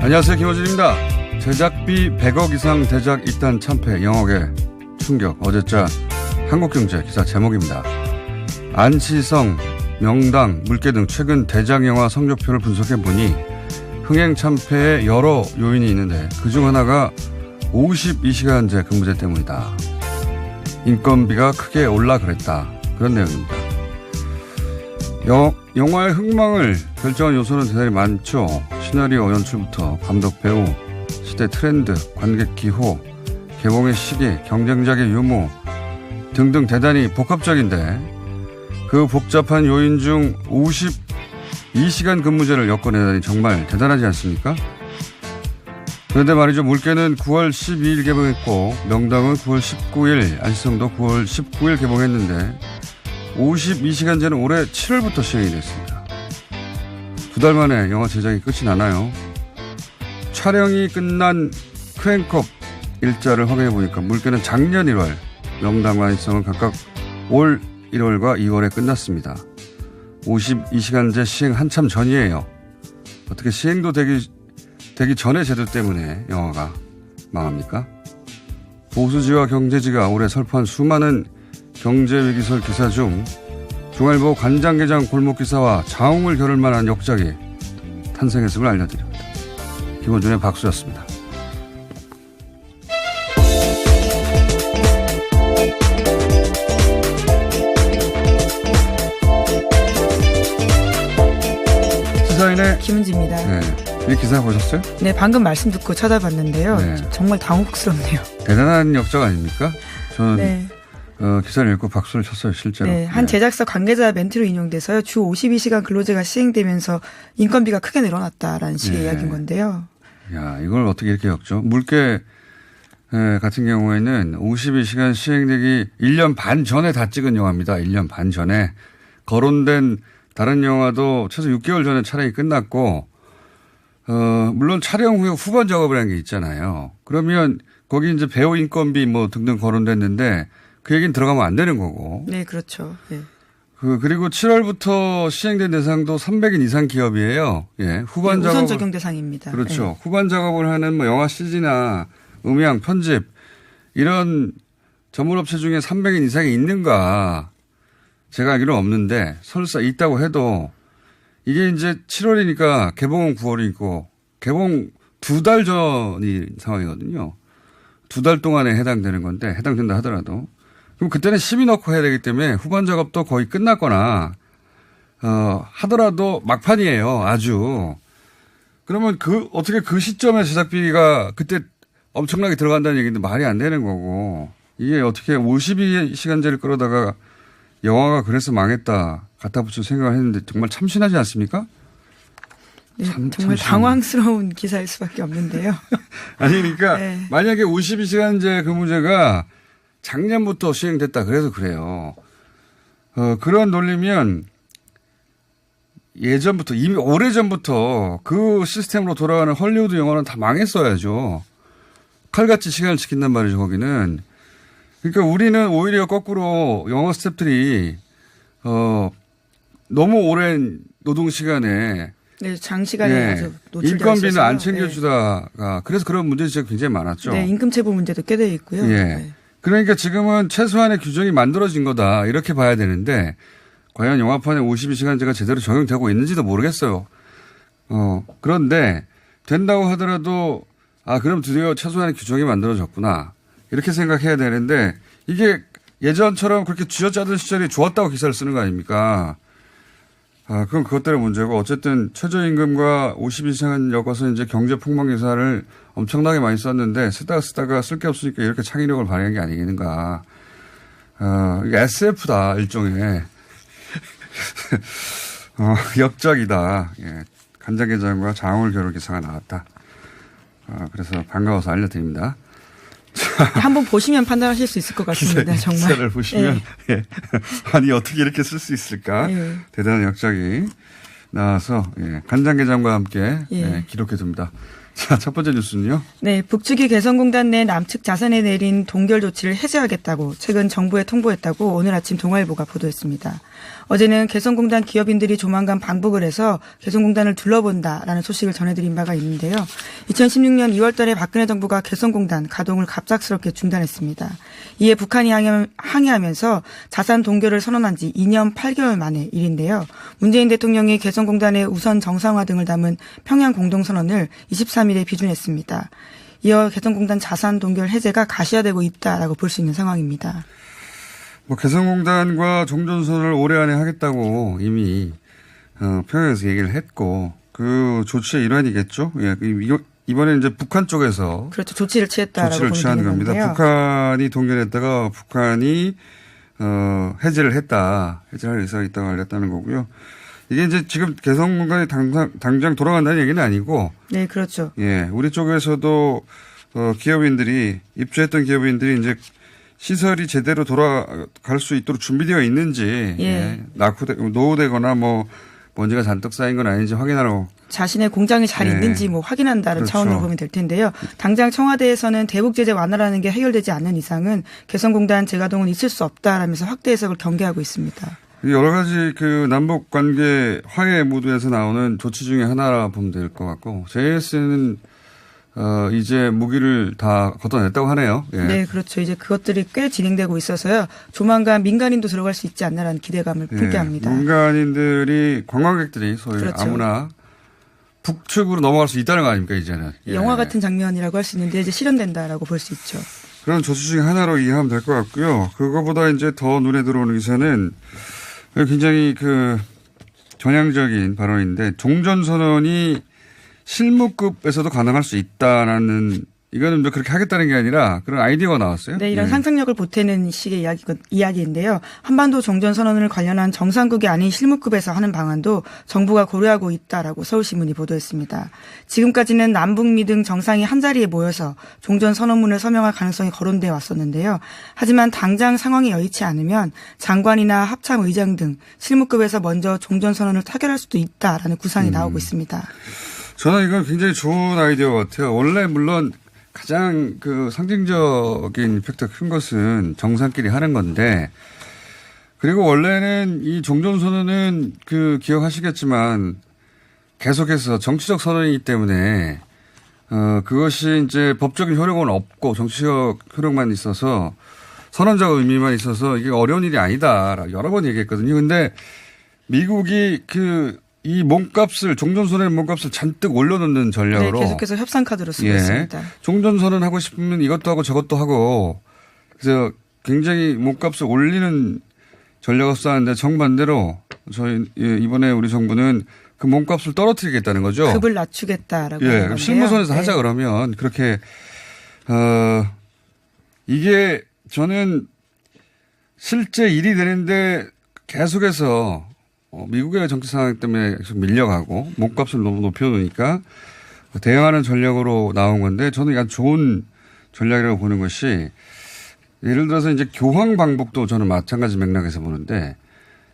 안녕하세요, 김호준입니다. 제작비 100억 이상 대작 이딴 참패 영업에 충격. 어제자 한국경제 기사 제목입니다. 안치성, 명당, 물개 등 최근 대작 영화 성적표를 분석해보니 흥행 참패에 여러 요인이 있는데 그중 하나가 52시간제 근무제 때문이다. 인건비가 크게 올라 그랬다. 그런 내용입니다. 영화의 흥망을 결정한 요소는 대단히 많죠. 시나리오 연출부터 감독 배우, 시대 트렌드, 관객 기호, 개봉의 시기, 경쟁작의 유무 등등 대단히 복합적인데 그 복잡한 요인 중 52시간 근무제를 엮어내다니 정말 대단하지 않습니까? 그런데 말이죠. 물개는 9월 12일 개봉했고 명당은 9월 19일, 안시성도 9월 19일 개봉했는데 52시간제는 올해 7월부터 시행이 됐습니다. 2달 만에 영화 제작이 끝이 나나요? 촬영이 끝난 크랭크업 일자를 확인해 보니까 물개는 작년 1월, 명당과 안시성은 각각 올 1월과 2월에 끝났습니다. 52시간제 시행 한참 전이에요. 어떻게 시행도 되기 전에 제도 때문에 영화가 망합니까? 보수지와 경제지가 올해 설파한 수많은 경제위기설 기사 중 중앙일보 간장게장 골목기사와 자웅을 겨룰 만한 역작이 탄생했음을 알려드립니다. 김호준의 박수였습니다. 시사인의 김은지입니다. 이 기사 보셨어요? 네, 방금 말씀 듣고 찾아봤는데요. 네. 정말 당혹스럽네요. 대단한 역작 아닙니까? 저는 네. 기사를 읽고 박수를 쳤어요, 실제로. 네, 한 제작사 관계자 멘트로 인용돼서요. 주 52시간 근로제가 시행되면서 인건비가 크게 늘어났다라는 식의 이야기인 건데요. 야, 이걸 어떻게 이렇게 엮죠? 물개 같은 경우에는 52시간 시행되기 1년 반 전에 다 찍은 영화입니다. 1년 반 전에. 거론된 다른 영화도 최소 6개월 전에 촬영이 끝났고, 물론 촬영 후에 후반 작업이라는 게 있잖아요. 그러면 거기 이제 배우 인건비 뭐 등등 거론됐는데 그 얘기는 들어가면 안 되는 거고. 네, 그렇죠. 네. 그리고 7월부터 시행된 대상도 300인 이상 기업이에요. 예. 후반 네, 작업. 우선 적용 대상입니다. 그렇죠. 네. 후반 작업을 하는 뭐 영화 CG나 음향, 편집 이런 전문업체 중에 300인 이상이 있는가 제가 알기로는 없는데 설사 있다고 해도 이게 이제 7월이니까 개봉은 9월이고 개봉 2달 전이 상황이거든요. 2달 동안에 해당되는 건데 해당된다 하더라도 그럼 그때는 심의 넣고 해야 되기 때문에 후반 작업도 거의 끝났거나 하더라도 막판이에요. 아주. 그러면 어떻게 그 시점에 제작비가 그때 엄청나게 들어간다는 얘기인데 말이 안 되는 거고 이게 어떻게 52시간제를 끌어다가 영화가 그래서 망했다 갖다 붙일 생각을 했는데 정말 참신하지 않습니까? 네, 정말 당황스러운 기사일 수밖에 없는데요. 아니 그러니까 네. 만약에 52시간제 근무제가 작년부터 시행됐다 그래서 그래요. 그런 논리면 예전부터 이미 오래전부터 그 시스템으로 돌아가는 헐리우드 영화는 다 망했어야죠. 칼같이 시간을 지킨단 말이죠 거기는. 그러니까 우리는 오히려 거꾸로 영화 스태프들이 너무 오랜 노동 시간에 네, 장시간에 아주 노출되어 인건비는 있어서요. 안 챙겨주다가 그래서 그런 문제지가 굉장히 많았죠. 네, 임금체불 문제도 꽤 되어 있고요. 예. 네. 그러니까 지금은 최소한의 규정이 만들어진 거다 이렇게 봐야 되는데 과연 영화판에 52시간제가 제대로 적용되고 있는지도 모르겠어요. 그런데 된다고 하더라도 그럼 드디어 최소한의 규정이 만들어졌구나 이렇게 생각해야 되는데 이게 예전처럼 그렇게 쥐어짜던 시절이 좋았다고 기사를 쓰는 거 아닙니까? 그건 그것 때문에 문제고 어쨌든 최저임금과 52시간 엮어서 이제 경제 폭망 기사를 엄청나게 많이 썼는데 쓰다가 쓸 게 없으니까 이렇게 창의력을 발휘한 게 아니겠는가 SF다, 일종의. 역작이다. 예. 간장게장과 장어를 겨룰 기사가 나왔다. 그래서 반가워서 알려드립니다. 한번 보시면 판단하실 수 있을 것 같습니다. 정말. 기사를 보시면. 예. 예. 아니, 어떻게 이렇게 쓸 수 있을까? 예. 대단한 역작이 나와서, 예. 간장게장과 함께 예. 기록해둡니다. 자, 첫 번째 뉴스는요. 네, 북측이 개성공단 내 남측 자산에 내린 동결 조치를 해제하겠다고 최근 정부에 통보했다고 오늘 아침 동아일보가 보도했습니다. 어제는 개성공단 기업인들이 조만간 방북을 해서 개성공단을 둘러본다라는 소식을 전해드린 바가 있는데요. 2016년 2월 달에 박근혜 정부가 개성공단 가동을 갑작스럽게 중단했습니다. 이에 북한이 항의하면서 자산 동결을 선언한 지 2년 8개월 만의 일인데요. 문재인 대통령이 개성공단의 우선 정상화 등을 담은 평양 공동선언을 23일에 비준했습니다. 이어 개성공단 자산 동결 해제가 가시화되고 있다라고 볼 수 있는 상황입니다. 개성공단과 종전선언을 올해 안에 하겠다고 이미 평양에서 얘기를 했고 그 조치의 일환이겠죠. 예, 이번에 이제 북한 쪽에서 그렇죠. 조치를 취했다라고 조치를 취하는 겁니다. 건데요. 북한이 동결했다가 북한이 해제를 했다. 해제할 의사가 있다고 알렸다는 거고요. 이게 이제 지금 개성공단이 당장 돌아간다는 얘기는 아니고. 네, 그렇죠. 예, 우리 쪽에서도 기업인들이 입주했던 기업인들이 이제 시설이 제대로 돌아갈 수 있도록 준비되어 있는지, 예. 노후되거나 먼지가 잔뜩 쌓인 건 아닌지 확인하러. 자신의 공장이 잘 예. 있는지 확인한다는 그렇죠. 차원으로 보면 될 텐데요. 당장 청와대에서는 대북 제재 완화라는 게 해결되지 않는 이상은 개성공단 재가동은 있을 수 없다라면서 확대 해석을 경계하고 있습니다. 여러 가지 남북 관계 화해 모드에서 나오는 조치 중에 하나라 보면 될 것 같고, JS는 이제 무기를 다 걷어냈다고 하네요. 예. 네, 그렇죠. 이제 그것들이 꽤 진행되고 있어서요. 조만간 민간인도 들어갈 수 있지 않나라는 기대감을 품게 합니다. 민간인들이 관광객들이 소위 그렇죠. 아무나 북측으로 넘어갈 수 있다는 거 아닙니까 이제는. 예. 영화 같은 장면이라고 할 수 있는데 이제 실현된다라고 볼 수 있죠. 그런 조치 중에 하나로 이해하면 될 것 같고요. 그거보다 이제 더 눈에 들어오는 기사는 굉장히 전향적인 발언인데 종전선언이 실무급에서도 가능할 수 있다라는 이거는 그렇게 하겠다는 게 아니라 그런 아이디어가 나왔어요. 네, 이런 상상력을 보태는 식의 이야기인데요. 한반도 종전선언을 관련한 정상국이 아닌 실무급에서 하는 방안도 정부가 고려하고 있다라고 서울신문이 보도했습니다. 지금까지는 남북미 등 정상이 한자리에 모여서 종전선언문을 서명할 가능성이 거론돼 왔었는데요. 하지만 당장 상황이 여의치 않으면 장관이나 합참의장 등 실무급에서 먼저 종전선언을 타결할 수도 있다라는 구상이 나오고 있습니다. 저는 이건 굉장히 좋은 아이디어 같아요. 원래 물론 가장 상징적인 이펙트가 큰 것은 정상끼리 하는 건데, 그리고 원래는 이 종전선언은 기억하시겠지만 계속해서 정치적 선언이기 때문에 그것이 이제 법적인 효력은 없고 정치적 효력만 있어서 선언적 의미만 있어서 이게 어려운 일이 아니다. 여러 번 얘기했거든요. 근데 미국이 이 몸값을 종전선언의 몸값을 잔뜩 올려놓는 전략으로 네, 계속해서 협상 카드로 쓰고 있습니다. 종전선언 하고 싶으면 이것도 하고 저것도 하고 그래서 굉장히 몸값을 올리는 전략을 쌓는데 정반대로 저희 이번에 우리 정부는 그 몸값을 떨어뜨리겠다는 거죠. 급을 낮추겠다라고. 예, 그럼 실무선에서 하자 그러면 그렇게 이게 저는 실제 일이 되는데 계속해서 미국의 정치 상황 때문에 계속 밀려가고 몸값을 너무 높여놓으니까 대응하는 전략으로 나온 건데 저는 약간 좋은 전략이라고 보는 것이 예를 들어서 이제 교황 방북도 저는 마찬가지 맥락에서 보는데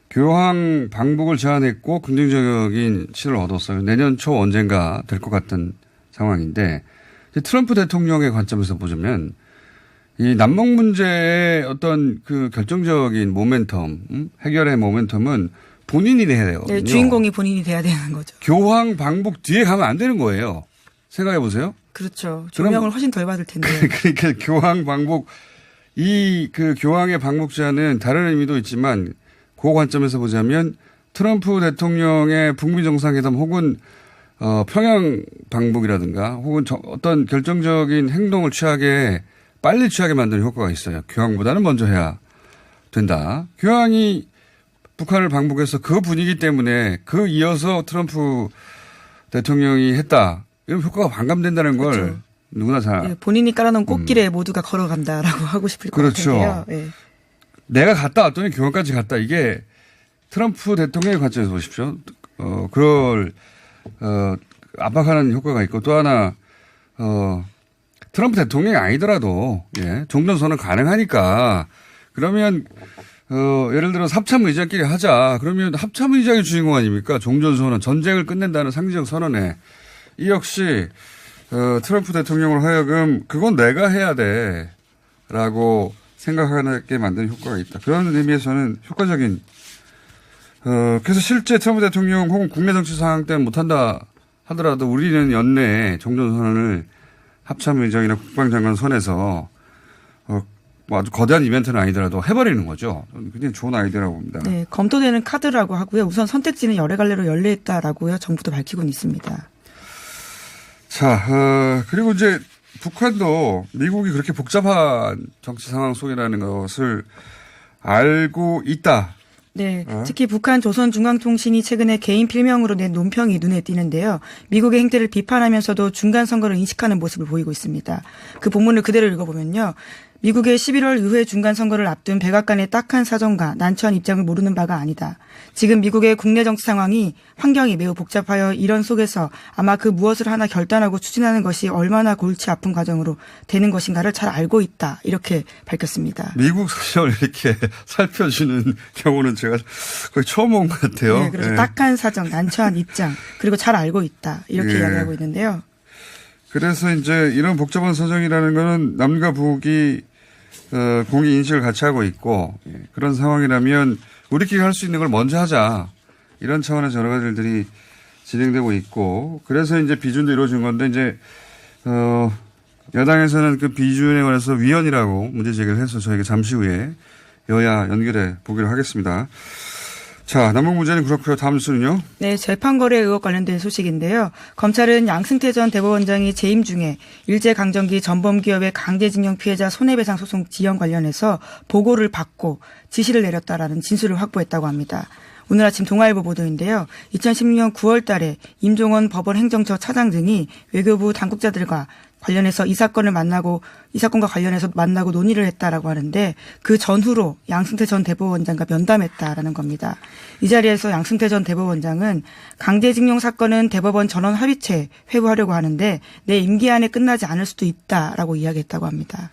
교황 방북을 제안했고 긍정적인 실을 얻었어요. 내년 초 언젠가 될 것 같은 상황인데 트럼프 대통령의 관점에서 보자면 이 남북 문제의 어떤 결정적인 모멘텀, 해결의 모멘텀은 본인이 돼야 되거든요. 네, 주인공이 본인이 돼야 되는 거죠. 교황 방북 뒤에 가면 안 되는 거예요. 생각해 보세요. 그렇죠. 조명을 훨씬 덜 받을 텐데. 그러니까 교황 방북 교황의 방북 제안은 다른 의미도 있지만 그 관점에서 보자면 트럼프 대통령의 북미 정상회담 혹은 평양 방북이라든가 혹은 어떤 결정적인 행동을 빨리 취하게 만드는 효과가 있어요. 교황보다는 먼저 해야 된다. 교황이 북한을 방북해서 그 분위기 때문에 이어서 트럼프 대통령이 했다. 이런 효과가 반감된다는 걸 그렇죠. 누구나 잘. 네, 본인이 깔아놓은 꽃길에 모두가 걸어간다라고 하고 싶을 것 그렇죠. 같은데요. 네. 내가 갔다 왔더니 교원까지 갔다. 이게 트럼프 대통령의 관점에서 보십시오. 그걸, 압박하는 효과가 있고 또 하나, 트럼프 대통령이 아니더라도, 예, 종전선언 가능하니까 그러면, 예를 들어 합참의장끼리 하자. 그러면 합참의장이 주인공 아닙니까? 종전선언, 전쟁을 끝낸다는 상징적 선언에. 이 역시, 트럼프 대통령으로 하여금 그건 내가 해야 돼. 라고 생각하게 만드는 효과가 있다. 그런 의미에서는 효과적인, 그래서 실제 트럼프 대통령 혹은 국내 정치 상황 때문에 못한다 하더라도 우리는 연내에 종전선언을 합참의장이나 국방장관 선에서 뭐 아주 거대한 이벤트는 아니더라도 해버리는 거죠. 굉장히 좋은 아이디어라고 봅니다. 네, 검토되는 카드라고 하고요. 우선 선택지는 여러 갈래로 열려있다라고요. 정부도 밝히고는 있습니다. 자, 그리고 이제 북한도 미국이 그렇게 복잡한 정치 상황 속이라는 것을 알고 있다. 네, 특히 북한 조선중앙통신이 최근에 개인 필명으로 낸 논평이 눈에 띄는데요. 미국의 행태를 비판하면서도 중간 선거를 인식하는 모습을 보이고 있습니다. 그 본문을 그대로 읽어보면요. 미국의 11월 의회 중간선거를 앞둔 백악관의 딱한 사정과 난처한 입장을 모르는 바가 아니다. 지금 미국의 국내 정치 상황이 환경이 매우 복잡하여 이런 속에서 아마 그 무엇을 하나 결단하고 추진하는 것이 얼마나 골치 아픈 과정으로 되는 것인가를 잘 알고 있다. 이렇게 밝혔습니다. 미국 사정을 이렇게 살펴주는 경우는 제가 거의 처음 본 것 같아요. 네, 그래서 딱한 사정, 난처한 입장, 그리고 잘 알고 있다. 이렇게 이야기하고 있는데요. 그래서 이제 이런 복잡한 사정이라는 거는 남과 북이 공의 인식을 같이 하고 있고 그런 상황이라면 우리끼리 할 수 있는 걸 먼저 하자. 이런 차원에서 여러 가지 일들이 진행되고 있고 그래서 이제 비준도 이루어진 건데 이제 여당에서는 그 비준에 관해서 위헌이라고 문제 제기를 해서 저희가 잠시 후에 여야 연결해 보기로 하겠습니다. 자, 남북 문제는 그렇고요. 다음 뉴스는요. 네, 재판거래 의혹 관련된 소식인데요. 검찰은 양승태 전 대법원장이 재임 중에 일제강점기 전범기업의 강제징용 피해자 손해배상 소송 지연 관련해서 보고를 받고 지시를 내렸다라는 진술을 확보했다고 합니다. 오늘 아침 동아일보 보도인데요. 2016년 9월 달에 임종원 법원 행정처 차장 등이 외교부 당국자들과 관련해서 이 사건과 관련해서 만나고 논의를 했다라고 하는데 그 전후로 양승태 전 대법원장과 면담했다라는 겁니다. 이 자리에서 양승태 전 대법원장은 강제징용 사건은 대법원 전원 합의체 회부하려고 하는데 내 임기 안에 끝나지 않을 수도 있다라고 이야기했다고 합니다.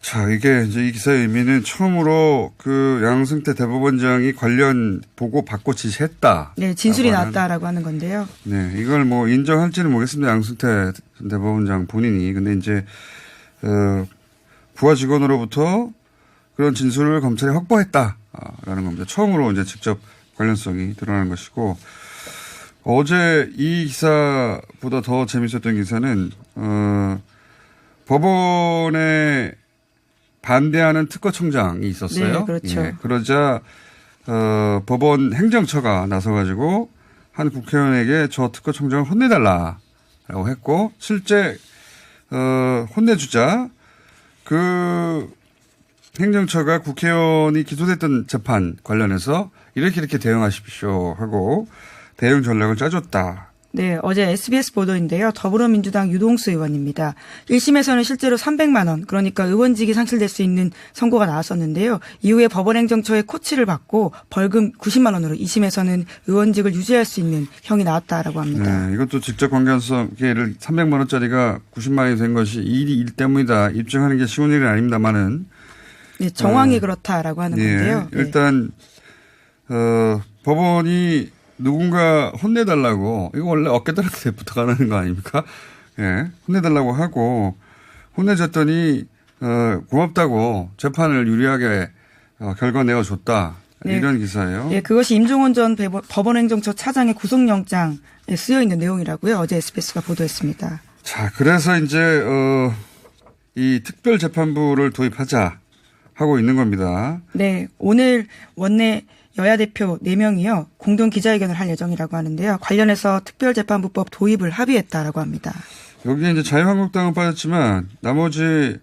자, 이게 이제 이 기사의 의미는 처음으로 그 양승태 대법원장이 관련 보고 받고 지시했다. 네, 진술이 나왔다라고 하는 건데요. 네, 이걸 뭐 인정할지는 모르겠습니다. 양승태 대법원장 본인이. 근데 이제, 부하 직원으로부터 그런 진술을 검찰이 확보했다라는 겁니다. 처음으로 이제 직접 관련성이 드러나는 것이고, 어제 이 기사보다 더 재밌었던 기사는, 법원에 반대하는 특허청장이 있었어요. 네, 그렇죠. 예, 그러자 법원 행정처가 나서가지고 한 국회의원에게 저 특허청장을 혼내달라라고 했고 실제 혼내주자 그 행정처가 국회의원이 기소됐던 재판 관련해서 이렇게 대응하십시오 하고 대응 전략을 짜줬다. 네, 어제 SBS 보도인데요. 더불어민주당 유동수 의원입니다. 1심에서는 실제로 300만 원, 그러니까 의원직이 상실될 수 있는 선고가 나왔었는데요. 이후에 법원행정처의 코치를 받고 벌금 90만 원으로 2심에서는 의원직을 유지할 수 있는 형이 나왔다라고 합니다. 네, 이것도 직접 관계성 예를 300만 원짜리가 90만 원이 된 것이 일 때문이다. 입증하는 게 쉬운 일은 아닙니다만은. 네, 정황이 그렇다라고 하는 건데요. 네, 일단 법원이 누군가 혼내달라고, 이거 원래 어깨동무한테 부탁하는 거 아닙니까? 예. 혼내달라고 하고, 혼내줬더니, 고맙다고 재판을 유리하게, 결과 내어줬다. 네. 이런 기사예요. 예, 그것이 임종원 전 법원행정처 차장의 구속영장에 쓰여 있는 내용이라고요. 어제 SBS가 보도했습니다. 자, 그래서 이제, 이 특별재판부를 도입하자 하고 있는 겁니다. 네. 오늘 원내 여야 대표 4명이요. 공동 기자회견을 할 예정이라고 하는데요. 관련해서 특별재판부법 도입을 합의했다라고 합니다. 여기에 이제 자유한국당은 빠졌지만 나머지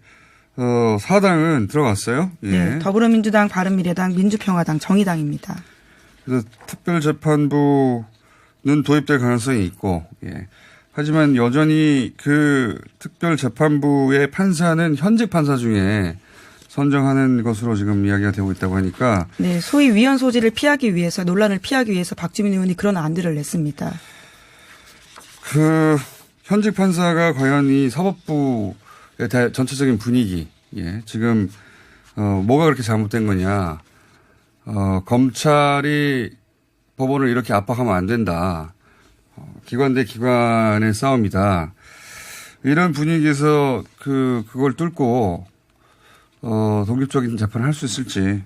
4당은 들어갔어요. 예. 네. 더불어민주당, 바른미래당, 민주평화당, 정의당입니다. 그래서 특별재판부는 도입될 가능성이 있고, 예. 하지만 여전히 그 특별재판부의 판사는 현직 판사 중에 선정하는 것으로 지금 이야기가 되고 있다고 하니까. 네, 소위 위헌 소지를 피하기 위해서 논란을 피하기 위해서 박주민 의원이 그런 안들을 냈습니다. 현직 판사가 과연 이 사법부의 전체적인 분위기, 예, 지금 뭐가 그렇게 잘못된 거냐. 검찰이 법원을 이렇게 압박하면 안 된다. 기관 대 기관의 싸움이다. 이런 분위기에서 그걸 뚫고 독립적인 재판을 할 수 있을지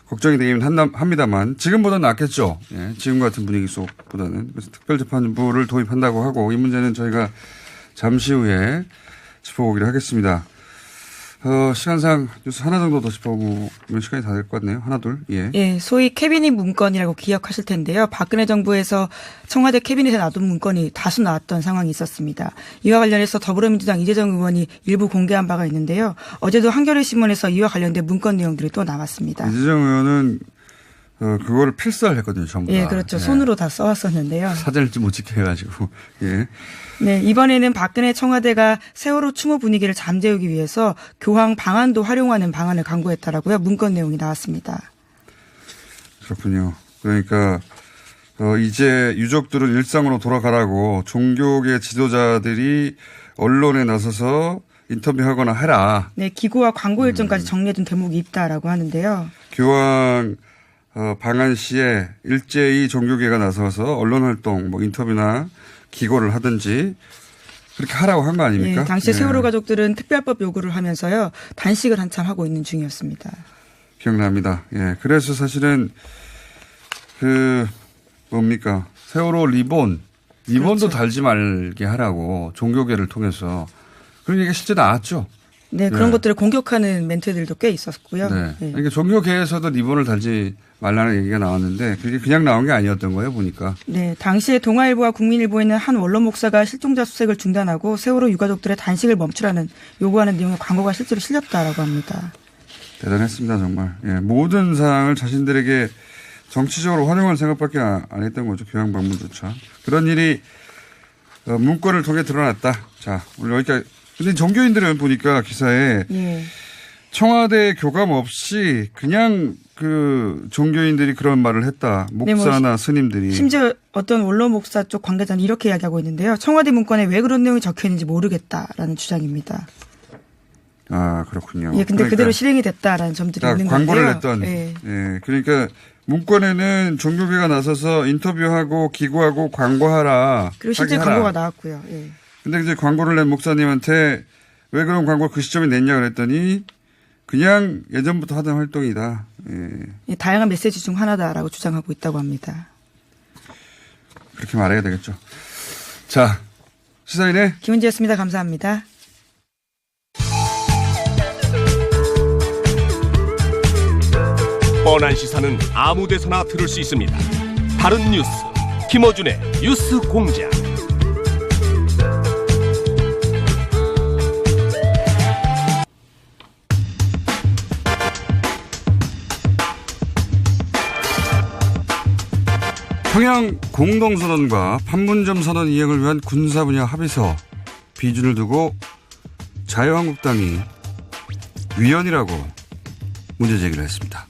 걱정이 되긴 합니다만 지금보다는 낫겠죠. 예, 지금 같은 분위기 속보다는. 그래서 특별재판부를 도입한다고 하고 이 문제는 저희가 잠시 후에 짚어보기로 하겠습니다. 시간상 뉴스 하나 정도 더 짚어보면 시간이 다 될 것 같네요. 하나, 둘. 예. 예, 소위 캐비닛 문건이라고 기억하실 텐데요. 박근혜 정부에서 청와대 캐비닛에 놔둔 문건이 다수 나왔던 상황이 있었습니다. 이와 관련해서 더불어민주당 이재정 의원이 일부 공개한 바가 있는데요. 어제도 한겨레 신문에서 이와 관련된 문건 내용들이 또 나왔습니다. 이재정 의원은 그거를 필사했거든요, 전부 다. 예, 그렇죠. 예. 손으로 다 써왔었는데요. 사진을 못 찍게 해가지고. 예. 네, 이번에는 박근혜 청와대가 세월호 추모 분위기를 잠재우기 위해서 교황 방안도 활용하는 방안을 강구했다라고요. 문건 내용이 나왔습니다. 그렇군요. 그러니까 이제 유족들은 일상으로 돌아가라고 종교계 지도자들이 언론에 나서서 인터뷰하거나 해라. 네, 기고와 광고 일정까지 정리해둔 대목이 있다라고 하는데요. 교황 방한 시에 일제히 종교계가 나서서 언론 활동, 뭐 인터뷰나 기고를 하든지 그렇게 하라고 한 거 아닙니까? 네, 당시 네. 세월호 가족들은 특별법 요구를 하면서요. 단식을 한참 하고 있는 중이었습니다. 기억납니다. 예. 그래서 사실은 뭡니까? 세월호 리본도 그렇죠. 달지 말게 하라고 종교계를 통해서 그런 얘기가 실제 나왔죠. 네, 그런 네. 것들을 공격하는 멘트들도 꽤 있었고요. 네. 네. 그러니까 종교계에서도 리본을 달지 말라는 얘기가 나왔는데 그게 그냥 나온 게 아니었던 거예요, 보니까. 네, 당시에 동아일보와 국민일보에는 한 원로 목사가 실종자 수색을 중단하고 세월호 유가족들의 단식을 멈추라는 요구하는 내용의 광고가 실제로 실렸다라고 합니다. 대단했습니다, 정말. 예, 모든 사항을 자신들에게 정치적으로 활용할 생각밖에 안 했던 거죠, 교양 방문조차. 그런 일이 문건을 통해 드러났다. 자, 오늘 여기까지. 근데 종교인들은 보니까 기사에 예. 청와대 교감 없이 그냥 종교인들이 그런 말을 했다. 목사나 스님들이. 심지어 어떤 원로 목사 쪽 관계자는 이렇게 이야기하고 있는데요. 청와대 문건에 왜 그런 내용이 적혀 있는지 모르겠다라는 주장입니다. 아, 그렇군요. 예, 근데 그러니까 그대로 실행이 됐다라는 점들이 있는 건데요. 광고를 냈던. 예. 예, 그러니까 문건에는 종교계가 나서서 인터뷰하고 기고하고 광고하라. 그리고 실제 하게 하라. 광고가 나왔고요. 예. 근데 이제 광고를 낸 목사님한테 왜 그런 광고를 그 시점에 냈냐 그랬더니 그냥 예전부터 하던 활동이다. 예. 예, 다양한 메시지 중 하나다라고 주장하고 있다고 합니다. 그렇게 말해야 되겠죠. 자, 시사인의 김은지였습니다. 감사합니다. 뻔한 시사는 아무 데서나 들을 수 있습니다. 다른 뉴스 김어준의 뉴스 공장. 평양 공동선언과 판문점 선언 이행을 위한 군사 분야 합의서 비준을 두고 자유한국당이 위헌이라고 문제 제기를 했습니다.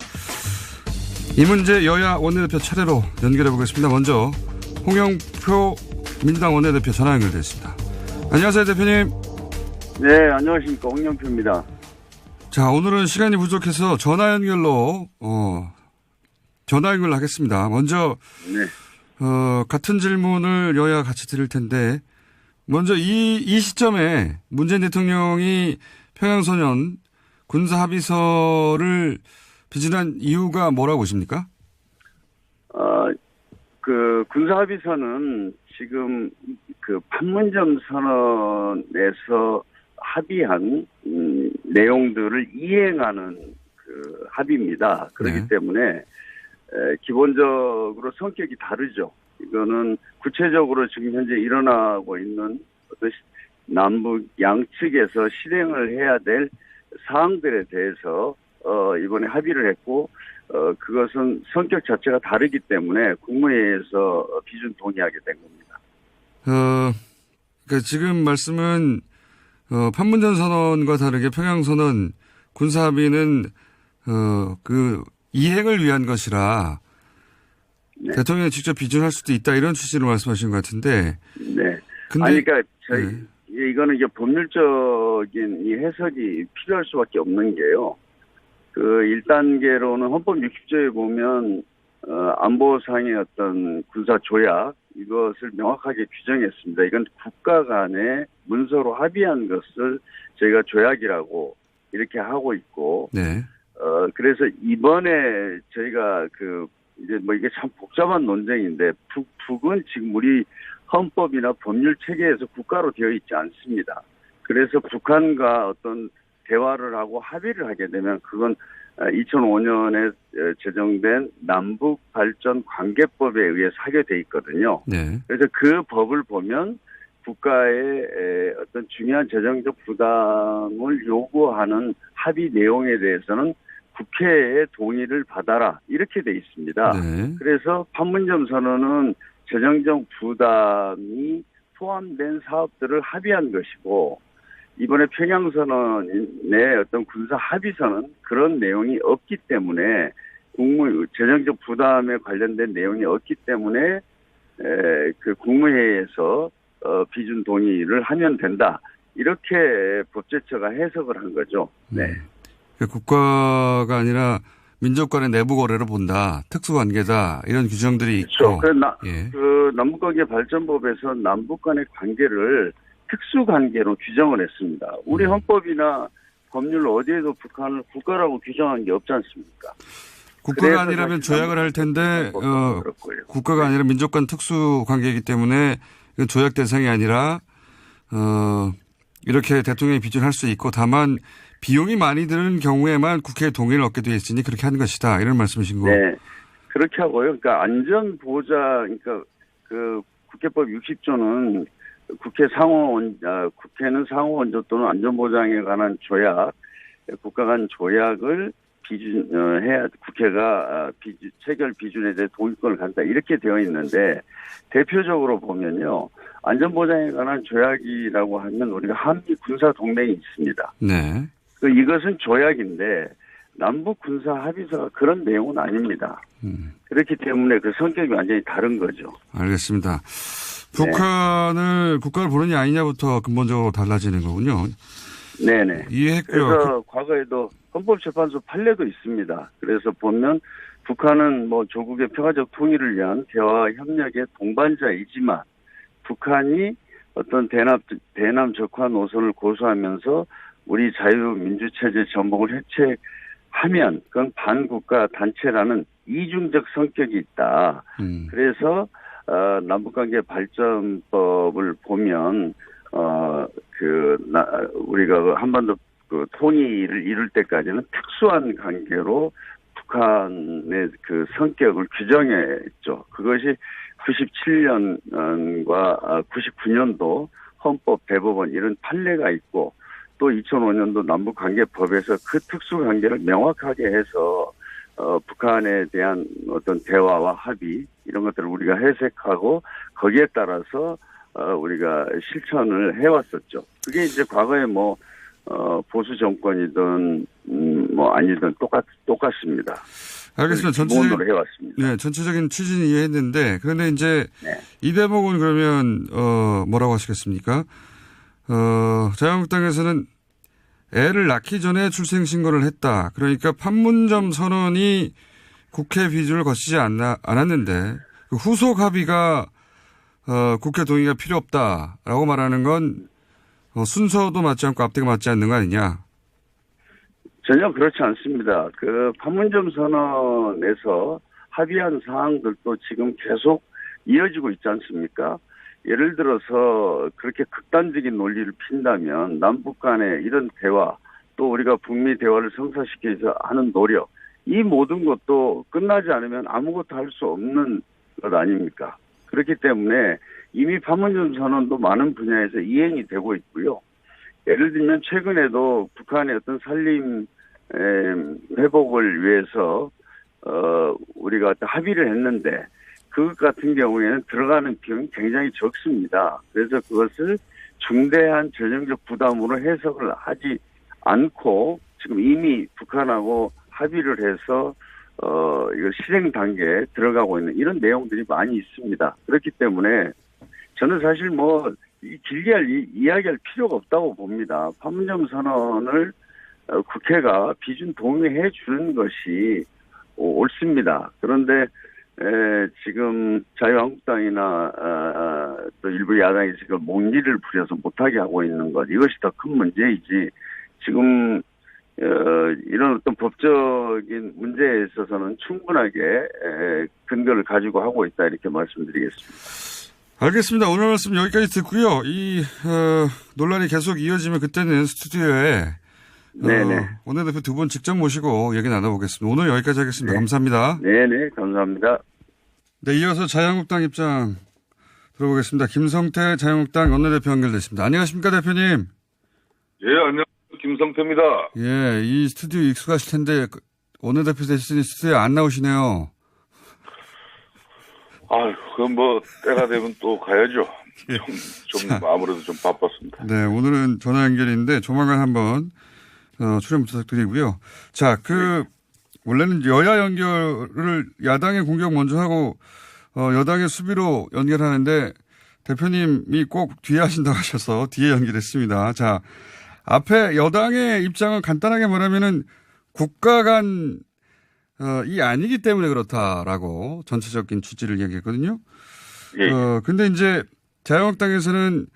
이 문제 여야 원내대표 차례로 연결해 보겠습니다. 먼저 홍영표 민주당 원내대표 전화 연결됐습니다. 안녕하세요, 대표님. 네, 안녕하십니까. 홍영표입니다. 자, 오늘은 시간이 부족해서 전화 연결로 전화 연결을 하겠습니다. 먼저 네. 같은 질문을 여야 같이 드릴 텐데 먼저 이 시점에 문재인 대통령이 평양선언 군사합의서를 비준한 이유가 뭐라고 보십니까? 군사합의서는 지금 판문점 선언에서 합의한 내용들을 이행하는 합의입니다. 그렇기 네. 때문에 기본적으로 성격이 다르죠. 이거는 구체적으로 지금 현재 일어나고 있는 어떤 남북 양측에서 실행을 해야 될 사항들에 대해서 이번에 합의를 했고 그것은 성격 자체가 다르기 때문에 국무회의에서 비준 동의하게 된 겁니다. 그러니까 지금 말씀은 판문점 선언과 다르게 평양선언 군사 합의는 그 이행을 위한 것이라 네. 대통령이 직접 비준할 수도 있다 이런 취지로 말씀하신 것 같은데. 네. 근데 아니, 그러니까 이거는 이제 법률적인 이 해석이 필요할 수밖에 없는 게요. 그 1단계로는 헌법 60조에 보면 안보상의 어떤 군사 조약 이것을 명확하게 규정했습니다. 이건 국가 간에 문서로 합의한 것을 저희가 조약이라고 이렇게 하고 있고, 네. 그래서 이번에 저희가 이제 뭐 이게 참 복잡한 논쟁인데 북은 지금 우리 헌법이나 법률 체계에서 국가로 되어 있지 않습니다. 그래서 북한과 어떤 대화를 하고 합의를 하게 되면 그건 2005년에 제정된 남북발전관계법에 의해서 하게 돼 있거든요. 네. 그래서 그 법을 보면 국가의 어떤 중요한 재정적 부담을 요구하는 합의 내용에 대해서는 국회의 동의를 받아라 이렇게 돼 있습니다. 네. 그래서 판문점 선언은 재정적 부담이 포함된 사업들을 합의한 것이고 이번에 평양선언의 어떤 군사 합의서는 그런 내용이 없기 때문에 재정적 부담에 관련된 내용이 없기 때문에 그 국무회의에서 비준 동의를 하면 된다. 이렇게 법제처가 해석을 한 거죠. 네. 국가가 아니라 민족 간의 내부 거래로 본다. 특수관계다. 이런 규정들이 있고. 그렇죠. 그 남북관계 발전법에서 남북 간의 관계를 특수관계로 규정을 했습니다. 우리 헌법이나 법률 어디에도 북한을 국가라고 규정한 게 없지 않습니까? 국가가 아니라면 조약을 할 텐데 국가가 아니라 민족 간 특수관계이기 때문에 이건 조약 대상이 아니라 이렇게 대통령이 비준할 수 있고 다만 비용이 많이 드는 경우에만 국회의 동의를 얻게 되어 있으니 그렇게 한 것이다. 이런 말씀이신 거예요. 네. 그렇게 하고요. 그러니까 안전보장, 그러니까 그 국회법 60조는 국회는 상호원조 또는 안전보장에 관한 조약, 국가 간 조약을 국회가 체결 비준에 대해 동의권을 갖다 이렇게 되어 있는데 대표적으로 보면요. 안전보장에 관한 조약이라고 하면 우리가 한미 군사 동맹이 있습니다. 네. 이것은 조약인데 남북 군사 합의서가 그런 내용은 아닙니다. 그렇기 때문에 그 성격이 완전히 다른 거죠. 알겠습니다. 북한을 국가를 보느냐 아니냐부터 근본적으로 달라지는 거군요. 네네. 이해했고요. 그래서 과거에도 헌법재판소 판례도 있습니다. 그래서 보면 북한은 뭐 조국의 평화적 통일을 위한 대화와 협력의 동반자이지만 북한이 어떤 대남 적화 노선을 고수하면서 우리 자유민주체제 전복을 해체하면 그건 반국가 단체라는 이중적 성격이 있다. 그래서 남북관계 발전법을 보면 우리가 한반도 그 통일을 이룰 때까지는 특수한 관계로 북한의 그 성격을 규정했죠. 그것이 97년과 99년도 헌법 대법원 이런 판례가 있고 또 2005년도 남북관계법에서 그 특수관계를 명확하게 해서 북한에 대한 어떤 대화와 합의 이런 것들을 우리가 해석하고 거기에 따라서 우리가 실천을 해왔었죠. 그게 이제 과거에 보수 정권이든 아니든 똑같습니다. 알겠습니다. 기본으로 해왔습니다. 네, 전체적인 취지는 이해했는데 그런데 이제 이 대목은 그러면 뭐라고 하시겠습니까? 자유한국당에서는 애를 낳기 전에 출생신고를 했다. 그러니까 판문점 선언이 국회 비준을 거치지 않았는데 그 후속 합의가 국회 동의가 필요 없다라고 말하는 건 순서도 맞지 않고 앞뒤가 맞지 않는 거 아니냐? 전혀 그렇지 않습니다. 그 판문점 선언에서 합의한 사항들도 지금 계속 이어지고 있지 않습니까? 예를 들어서 그렇게 극단적인 논리를 핀다면 남북 간의 이런 대화 또 우리가 북미 대화를 성사시키기 위해서 하는 노력 이 모든 것도 끝나지 않으면 아무것도 할 수 없는 것 아닙니까? 그렇기 때문에 이미 판문점 선언도 많은 분야에서 이행이 되고 있고요. 예를 들면 최근에도 북한의 어떤 산림 회복을 위해서 우리가 합의를 했는데 그것 같은 경우에는 들어가는 비용이 굉장히 적습니다. 그래서 그것을 중대한 재정적 부담으로 해석을 하지 않고 지금 이미 북한하고 합의를 해서 이거 실행 단계에 들어가고 있는 이런 내용들이 많이 있습니다. 그렇기 때문에 저는 사실 뭐 길게 이야기할 필요가 없다고 봅니다. 판문점 선언을 국회가 비준 동의해 주는 것이 옳습니다. 그런데 지금 자유한국당이나 또 일부 야당이 지금 목리를 부려서 못하게 하고 있는 것, 이것이 더 큰 문제이지 지금 이런 어떤 법적인 문제에 있어서는 충분하게 근거를 가지고 하고 있다, 이렇게 말씀드리겠습니다. 알겠습니다. 오늘 말씀 여기까지 듣고요. 이 논란이 계속 이어지면 그때는 스튜디오에 네네. 원내대표 두 분 직접 모시고 얘기 나눠보겠습니다. 오늘 여기까지 하겠습니다. 네. 감사합니다. 네네, 감사합니다. 네, 이어서 자유한국당 입장 들어보겠습니다. 김성태 자유한국당 원내대표 연결됐습니다. 안녕하십니까, 대표님? 예, 안녕하세요. 김성태입니다. 예, 이 스튜디오 익숙하실 텐데 원내대표 되시니 스튜디오에 안 나오시네요. 아유, 그건 뭐 때가 되면 또 가야죠. 좀 아무래도 좀 바빴습니다. 네, 오늘은 전화 연결인데 조만간 한번 출연 부탁드리고요. 자, 원래는 여야 연결을 야당의 공격 먼저 하고 여당의 수비로 연결하는데 대표님이 꼭 뒤에 하신다고 하셔서 뒤에 연결했습니다. 자, 앞에 여당의 입장은 간단하게 말하면은 국가 간 이 아니기 때문에 그렇다라고 전체적인 취지를 얘기했거든요. 예. 근데 이제 자유한국당에서는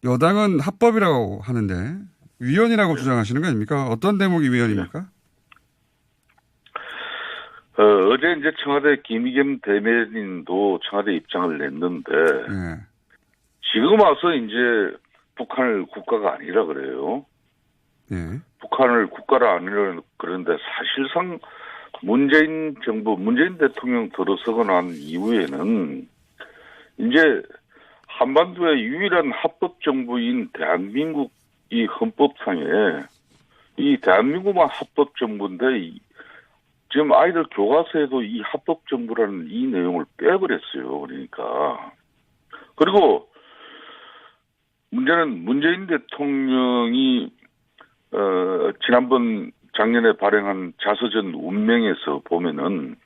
여당은 합법이라고 하는데 위헌이라고 주장하시는 거 아닙니까? 어떤 대목이 위헌입니까? 어제 이제 청와대 김의겸 대변인도 청와대 입장을 냈는데 네. 지금 와서 이제 북한을 국가가 아니라 그래요. 네. 북한을 국가라 아니라 그러는데 사실상 문재인 정부, 문재인 대통령 들어서고 난 이후에는 이제 한반도의 유일한 합법 정부인 대한민국 이 헌법상에 이 대한민국만 합법 정부인데 지금 아이들 교과서에도 이 합법 정부라는 이 내용을 빼버렸어요. 그러니까. 그리고 문제는 문재인 대통령이 지난번 작년에 발행한 자서전 운명에서 보면은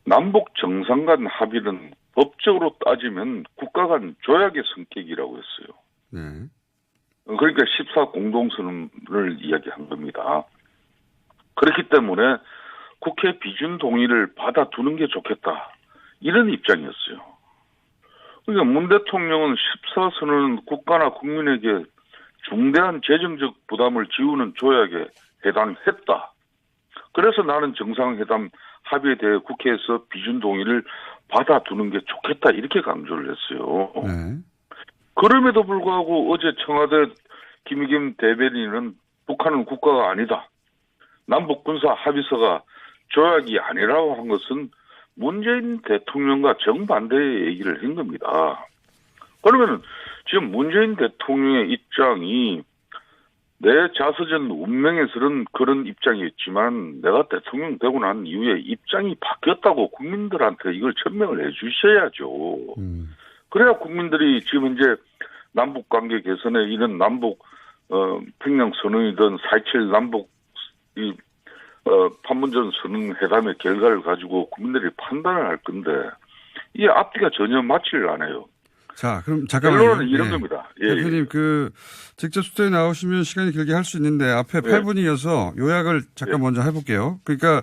남북 정상 간 합의는 법적으로 따지면 국가 간 조약의 성격이라고 했어요. 네. 그러니까 14 공동선언을 이야기한 겁니다. 그렇기 때문에 국회 비준 동의를 받아두는 게 좋겠다. 이런 입장이었어요. 그러니까 문 대통령은 14선언은 국가나 국민에게 중대한 재정적 부담을 지우는 조약에 해당했다. 그래서 나는 정상회담 합의에 대해 국회에서 비준 동의를 받아두는 게 좋겠다. 이렇게 강조를 했어요. 네. 그럼에도 불구하고 어제 청와대 김의겸 대변인은 북한은 국가가 아니다. 남북군사 합의서가 조약이 아니라고 한 것은 문재인 대통령과 정반대의 얘기를 한 겁니다. 그러면 지금 문재인 대통령의 입장이 내 자서전 운명에서는 그런 입장이었지만 내가 대통령 되고 난 이후에 입장이 바뀌었다고 국민들한테 이걸 천명을 해 주셔야죠. 그래야 국민들이 지금 현재 남북관계 개선에 이런 남북 평양 선언이든 4.27 남북 판문점 선언 회담의 결과를 가지고 국민들이 판단을 할 건데 이 앞뒤가 전혀 맞지를 않아요. 자, 그럼 잠깐만요. 결론은 이런 겁니다. 예, 대표님, 직접 수도에 나오시면 시간이 길게 할 수 있는데 앞에 8분이어서 요약을 잠깐 먼저 해볼게요. 그러니까,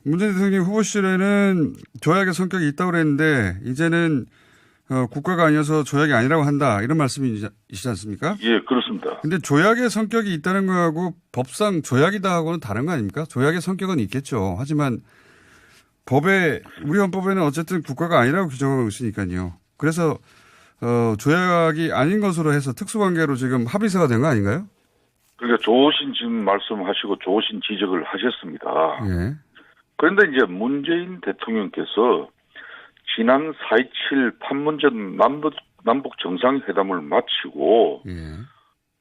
문재인 대통령 후보 시절에는 조약의 성격이 있다고 그랬는데 이제는 국가가 아니어서 조약이 아니라고 한다. 이런 말씀이시지 않습니까? 예, 그렇습니다. 근데 조약의 성격이 있다는 거하고 법상 조약이다 하고는 다른 거 아닙니까? 조약의 성격은 있겠죠. 하지만 우리 헌법에는 어쨌든 국가가 아니라고 규정하고 있으니까요. 그래서 조약이 아닌 것으로 해서 특수관계로 지금 합의서가 된 거 아닌가요? 그러니까 좋으신 지금 말씀하시고 좋으신 지적을 하셨습니다. 예. 그런데 이제 문재인 대통령께서 지난 4.27 판문점 남북 정상회담을 마치고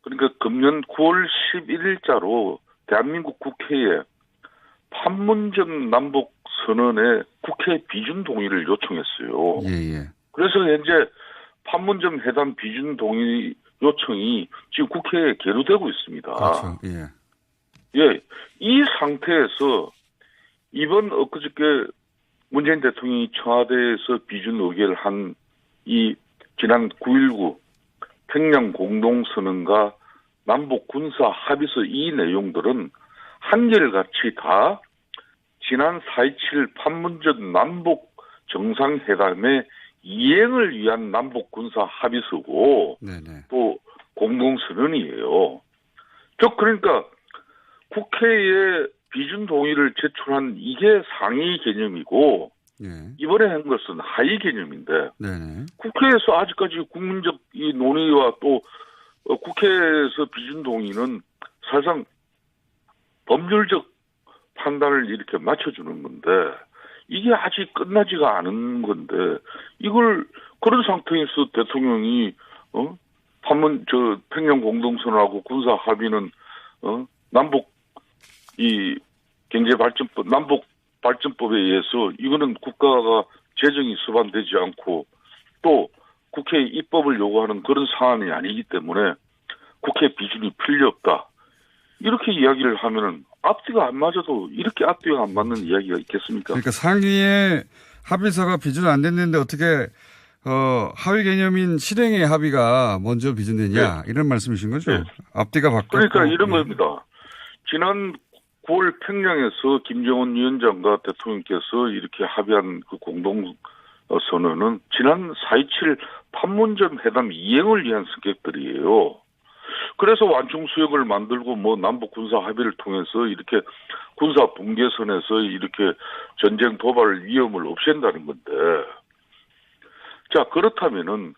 그러니까 금년 9월 11일자로 대한민국 국회에 판문점 남북 선언에 국회 비준 동의를 요청했어요. 예. 그래서 현재 판문점 회담 비준 동의 요청이 지금 국회에 계류되고 있습니다. 그렇죠. 예. 예, 이 상태에서 이번 엊그저께 문재인 대통령이 청와대에서 비준 의결을 한 이 지난 9.19 평양 공동선언과 남북 군사 합의서 이 내용들은 한결같이 다 지난 4.27 판문점 남북 정상회담의 이행을 위한 남북 군사 합의서고 네네. 또 공동선언이에요. 그러니까 국회에 비준 동의를 제출한 이게 상위 개념이고 예. 이번에 한 것은 하위 개념인데 네네. 국회에서 아직까지 국민적 이 논의와 또 국회에서 비준 동의는 사실상 법률적 판단을 이렇게 맞춰주는 건데 이게 아직 끝나지가 않은 건데 이걸 그런 상태에서 대통령이 평양 공동선언하고 군사 합의는 남북 이 경제발전법 남북 발전법에 의해서 이거는 국가가 재정이 수반되지 않고 또 국회의 입법을 요구하는 그런 사안이 아니기 때문에 국회 비준이 필요 없다. 이렇게 이야기를 하면은 앞뒤가 안 맞아도 이렇게 앞뒤가 안 맞는 이야기가 있겠습니까? 그러니까 상위의 합의서가 비준 안 됐는데 어떻게 하위 개념인 실행의 합의가 먼저 비준되냐 이런 말씀이신 거죠? 네. 앞뒤가 바뀌었고. 그러니까 이런 겁니다. 지난 9월 평양에서 김정은 위원장과 대통령께서 이렇게 합의한 그 공동 선언은 지난 4.27 판문점 회담 이행을 위한 성격들이에요. 그래서 완충 수역을 만들고 뭐 남북 군사 합의를 통해서 이렇게 군사 분계선에서 이렇게 전쟁 도발 위험을 없앤다는 건데, 자 그렇다면은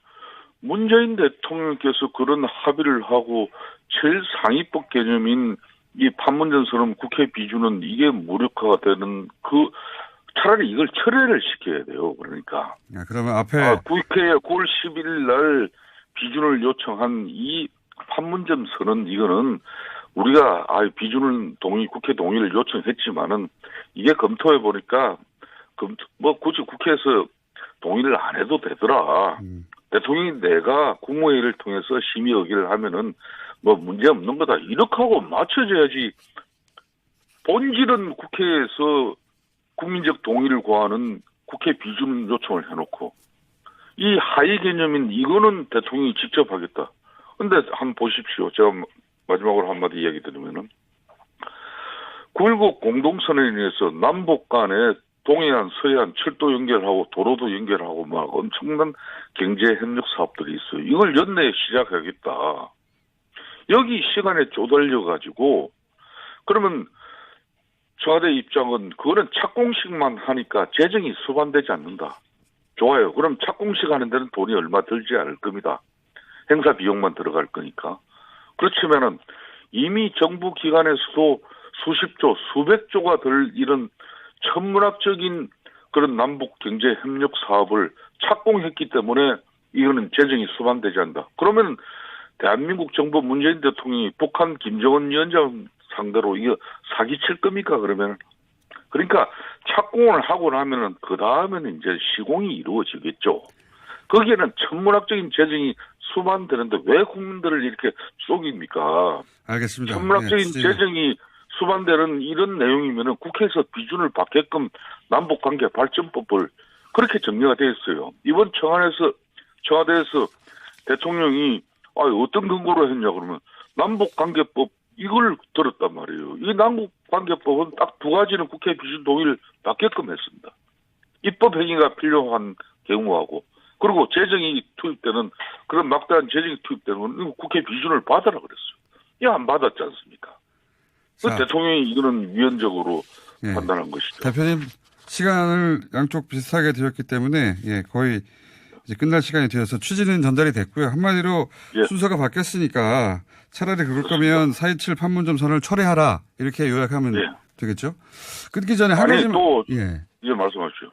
문재인 대통령께서 그런 합의를 하고 제일 상위법 개념인 이 판문점 선언 국회 비준은 이게 무력화가 되는 차라리 이걸 철회를 시켜야 돼요. 그러니까. 그러면 앞에 국회에 9월 10일 날 비준을 요청한 이 판문점 선언 이거는 우리가 비준을 국회 동의를 요청했지만은 이게 검토해 보니까 굳이 국회에서 동의를 안 해도 되더라. 대통령이 내가 국무회의를 통해서 심의 의결을 하면은 문제 없는 거다. 이렇게 하고 맞춰줘야지. 본질은 국회에서 국민적 동의를 구하는 국회 비준 요청을 해놓고 이 하위 개념인 이거는 대통령이 직접 하겠다. 근데 한번 보십시오. 제가 마지막으로 한마디 이야기 드리면은 9.19 공동선언에 의해서 남북 간에 동해안, 서해안 철도 연결하고 도로도 연결하고 막 엄청난 경제 협력 사업들이 있어요. 이걸 연내에 시작하겠다. 여기 시간에 쪼달려가지고 그러면 청와대 입장은 그거는 착공식만 하니까 재정이 수반되지 않는다. 좋아요. 그럼 착공식 하는 데는 돈이 얼마 들지 않을 겁니다. 행사 비용만 들어갈 거니까. 그렇지만은 이미 정부 기관에서도 수십조, 수백조가 들 이런 천문학적인 그런 남북 경제 협력 사업을 착공했기 때문에 이거는 재정이 수반되지 않는다. 그러면 대한민국 정부 문재인 대통령이 북한 김정은 위원장 상대로 이거 사기칠 겁니까? 그러니까 착공을 하고 나면은 그 다음에는 이제 시공이 이루어지겠죠. 거기에는 천문학적인 재정이 수반되는데 왜 국민들을 이렇게 속입니까? 알겠습니다. 천문학적인 재정이 수반되는 이런 내용이면은 국회에서 비준을 받게끔 남북관계 발전법을 그렇게 정리가 되어 있어요. 이번 청와대에서 대통령이 어떤 근거로 했냐 그러면 남북관계법 이걸 들었단 말이에요. 이 남북관계법은 딱 두 가지는 국회 비준 동의를 받게끔 했습니다. 입법 행위가 필요한 경우하고 그리고 재정이 투입되는 그런 막대한 재정이 투입되는 국회 비준을 받아라 그랬어요. 이거 안 받았지 않습니까? 대통령이 이거는 위헌적으로 판단한 것이죠. 대표님 시간을 양쪽 비슷하게 드렸기 때문에 거의 이제 끝날 시간이 되어서 취지는 전달이 됐고요. 한마디로 순서가 바뀌었으니까 차라리 그럴 거면 4.27 판문점 선언을 철회하라 이렇게 요약하면 되겠죠. 끊기 전에 한 가지만 말씀하십시오.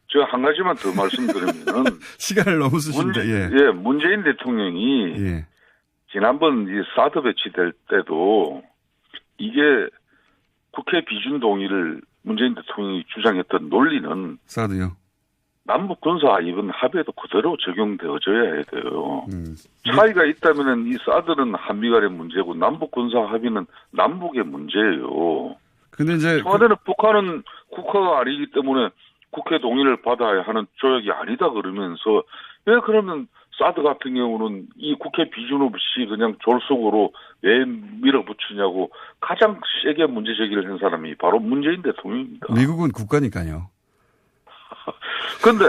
제가 한 가지만 더 말씀드리면 시간을 너무 쓰신다. 문재인 대통령이 지난번 사드 배치될 때도 이게 국회 비준 동의를 문재인 대통령이 주장했던 논리는 사드요. 남북 군사 이번 합의에도 그대로 적용되어져야 해야 돼요. 차이가 있다면은 이 사드는 한미 간의 문제고 남북 군사 합의는 남북의 문제예요. 근데 이제 청와대는 북한은 국가가 아니기 때문에 국회 동의를 받아야 하는 조약이 아니다 그러면서 왜 그러면 사드 같은 경우는 이 국회 비준 없이 그냥 졸속으로 왜 밀어붙이냐고 가장 세게 문제 제기를 한 사람이 바로 문재인 대통령입니다. 미국은 국가니까요. 근데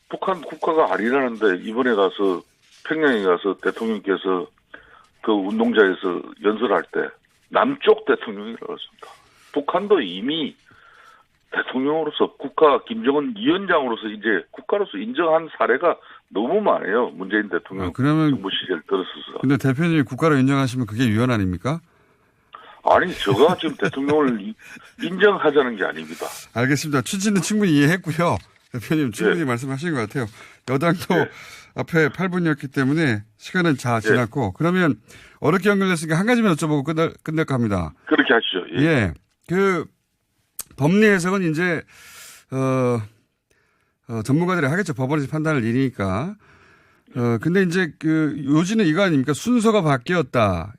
북한 국가가 아니라는데 이번에 가서 평양에 가서 대통령께서 그 운동장에서 연설할 때 남쪽 대통령이라고 했습니다. 북한도 이미 대통령으로서 국가 김정은 위원장으로서 이제 국가로서 인정한 사례가 너무 많아요. 문재인 대통령 그러면 정부 시절 들어서서. 근데 대표님이 국가로 인정하시면 그게 위헌 아닙니까? 아니 제가 지금 대통령을 인정하자는 게 아닙니다. 알겠습니다. 취지는 충분히 이해했고요. 대표님 충분히 말씀하신 것 같아요. 여당도 앞에 8분이었기 때문에 시간은 다 지났고 그러면 어렵게 연결됐으니까 한 가지만 여쭤보고 끝낼까 합니다. 그렇게 하시죠. 예. 그 법리 해석은 이제 전문가들이 하겠죠. 법원에서 판단할 일이니까. 근데 이제 그 요지는 이거 아닙니까? 순서가 바뀌었다.